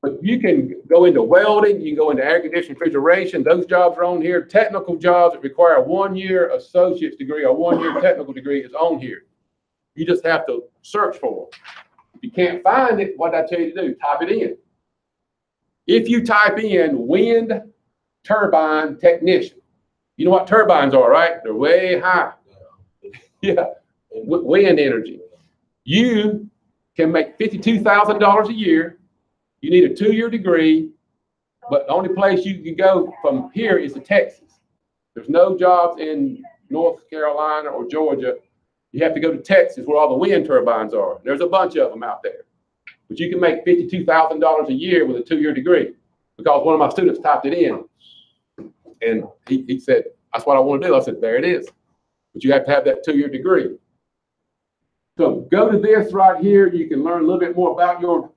But you can go into welding, you can go into air conditioning, refrigeration. Those jobs are on here. Technical jobs that require a 1-year associate's degree or 1-year technical degree is on here. You just have to search for them. If you can't find it, what did I tell you to do? Type it in. If you type in wind turbine technician, you know what turbines are, right? They're way high. Yeah, wind energy. You can make $52,000 a year. You need a 2-year degree, but the only place you can go from here is to Texas. There's no jobs in North Carolina or Georgia. You have to go to Texas where all the wind turbines are. There's a bunch of them out there. But you can make $52,000 a year with a 2-year degree because one of my students typed it in. And he said, that's what I want to do. I said, there it is. But you have to have that 2-year degree. So go to this right here. You can learn a little bit more about your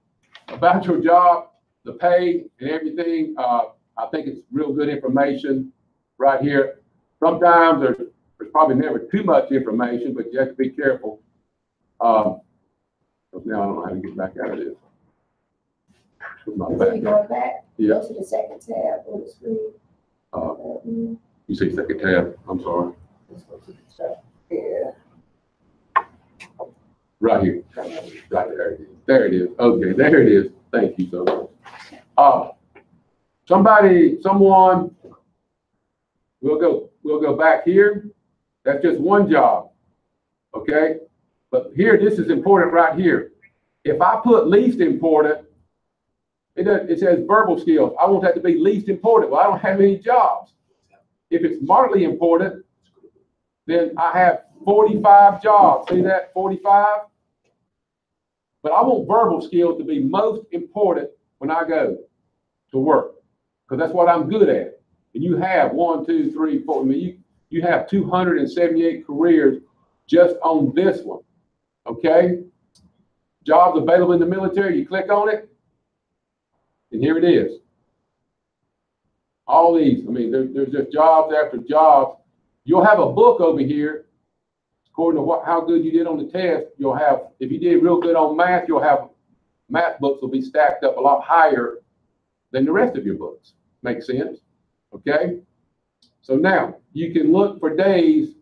job, the pay and everything. I think it's real good information right here. Sometimes there's probably never too much information, but you have to be careful. Now I don't know how to get back out of this. So you go back, Yeah. go to the second tab on the screen. You say second tab, I'm sorry. Yeah. Right here. Right there. There it is. Okay, there it is. Thank you so much. Someone, we'll go back here. That's just one job. Okay? But here, this is important right here. If I put least important, it says verbal skills. I want that to be least important. Well, I don't have any jobs. If it's moderately important, then I have 45 jobs. See that? 45? But I want verbal skills to be most important when I go to work, because that's what I'm good at. And you have 1, 2, 3, 4. I mean, you have 278 careers just on this one. Okay? Jobs available in the military, you click on it, and here it is. All these, I mean, there's just jobs after jobs. You'll have a book over here. According to how good you did on the test, you'll have, if you did real good on math, you'll have math books will be stacked up a lot higher than the rest of your books. Make sense? Okay? So now you can look for days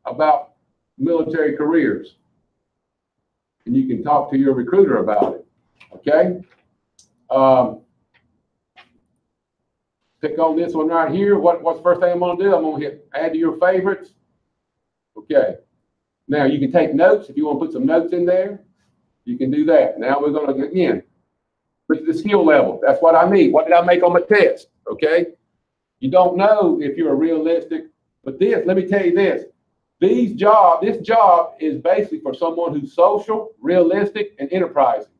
about military careers. And you can talk to your recruiter about it. Okay? Click on this one right here. What's the first thing I'm going to do? I'm going to hit add to your favorites. Okay. Now you can take notes. If you want to put some notes in there, you can do that. Now we're going to, again, look at the skill level. That's what I need. What did I make on my test? Okay. You don't know if you're a realistic, but let me tell you this. This job is basically for someone who's social, realistic, and enterprising.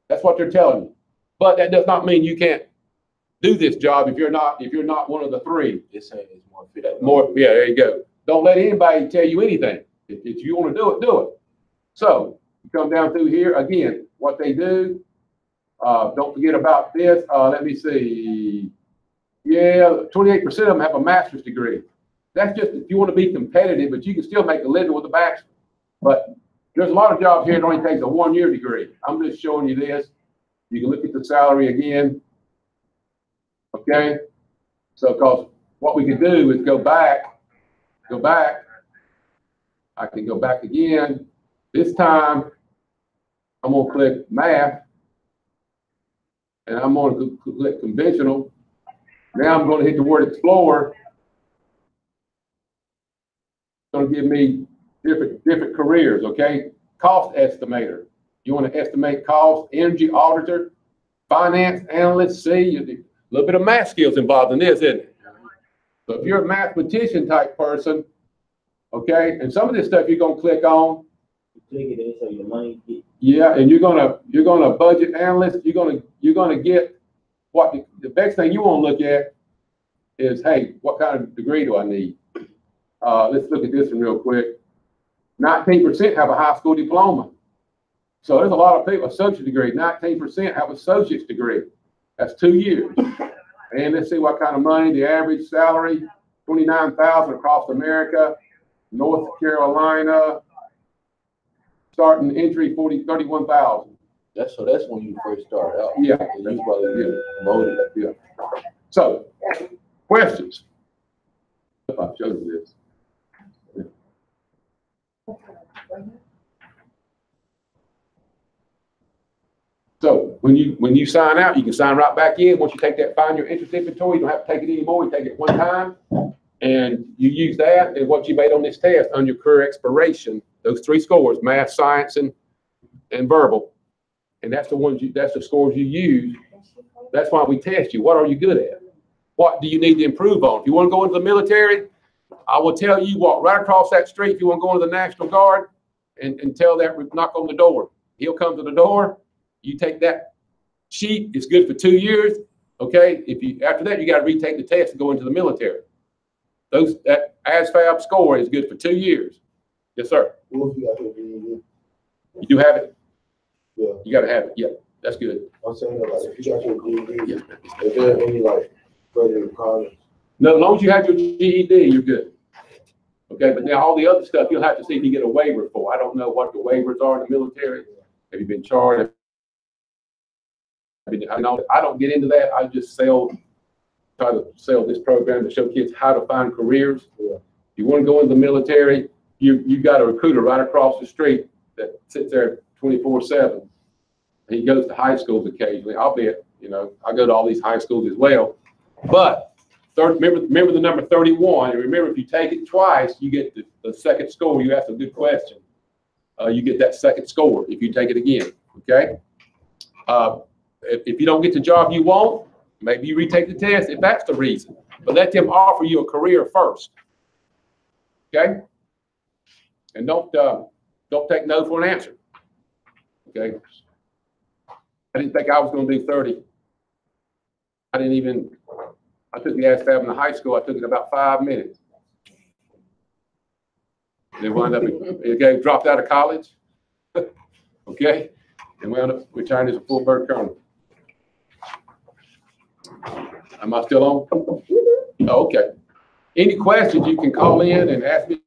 That's what they're telling you. But that does not mean you can't do this job if you're not one of the three. It's saying it's more fit. Yeah, there you go. Don't let anybody tell you anything. If you want to do it, do it. So you come down through here again. What they do. Don't forget about this. Let me see. Yeah, 28% of them have a master's degree. That's just if you want to be competitive, but you can still make a living with a bachelor. But there's a lot of jobs here that only takes a 1-year degree. I'm just showing you this. You can look at the salary again. Okay. So, because what we can do is go back. I can go back again. This time, I'm going to click math. And I'm going to click conventional. Now I'm going to hit the word explore. It's going to give me different careers, okay? Cost estimator. You want to estimate cost, energy auditor, finance analyst. See, a little bit of math skills involved in this, isn't it? So if you're a mathematician type person, okay, and some of this stuff you're going to click on. Click it in, so your money. Yeah, and you're gonna budget analyst. You're gonna get what the next thing you want to look at is, hey, what kind of degree do I need? Let's look at this one real quick. 19% have a high school diploma. So there's a lot of people, associate degree. 19% have associate's degree. That's 2 years. And let's see what kind of money. The average salary, $29,000 across America, North Carolina. Starting entry 31,000. That's when you first start out. Yeah. And you probably get promoted. Yeah. So, questions? If I showed you this. So when you sign out, you can sign right back in. Once you take that find your interest inventory, you don't have to take it anymore. You take it one time, and you use that and what you made on this test on your career expiration. Those 3 scores: math, science, and verbal. And that's that's the scores you use. That's why we test you. What are you good at? What do you need to improve on? If you want to go into the military, I will tell you, walk right across that street. If you want to go into the National Guard, and tell that, knock on the door. He'll come to the door. You take that sheet. It's good for 2 years. Okay. After that, you got to retake the test and go into the military. That ASVAB score is good for 2 years. Yes, sir. What if you got your GED? You do have it? Yeah. You got to have it. Yeah, that's good. I'm saying that, like, if you got your GED, Yeah. is there any, like, further requirements? No, as long as you have your GED, you're good. Okay, but now all the other stuff, you'll have to see if you get a waiver for. I don't know what the waivers are in the military. Have you been charged? I don't get into that. I just try to sell this program to show kids how to find careers. Yeah. If you want to go into the military, you got a recruiter right across the street that sits there 24/7. He goes to high schools occasionally. I'll bet, I go to all these high schools as well. But remember the number 31, and remember if you take it twice, you get the second score. You ask a good question. You get that second score if you take it again. Okay. If you don't get the job you want, maybe you retake the test if that's the reason. But let them offer you a career first. Okay? And don't take no for an answer. Okay? I didn't think I was going to do 30. I took the ASVAB in the high school. I took it about 5 minutes. Then wound up, dropped out of college. Okay? And wound up retiring as a full bird colonel. Am I still on? Oh, okay. Any questions, you can call in and ask me.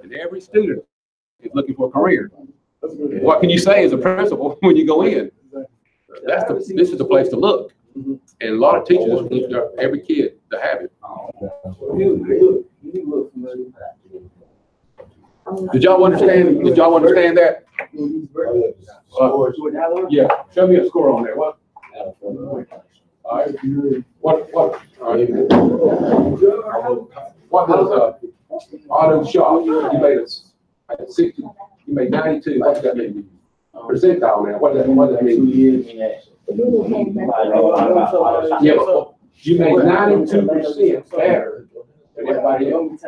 And every student is looking for a career. What can you say as a principal when you go in? This is the place to look. And a lot of teachers want every kid to have it. Did y'all understand? Did y'all understand that? Yeah. Show me a score on there. What? All right. What? All right. What does auto shop? You made a 60. You made 92. What does that mean? Percentile now. What does that mean? Yeah, but you made 92% better than everybody else.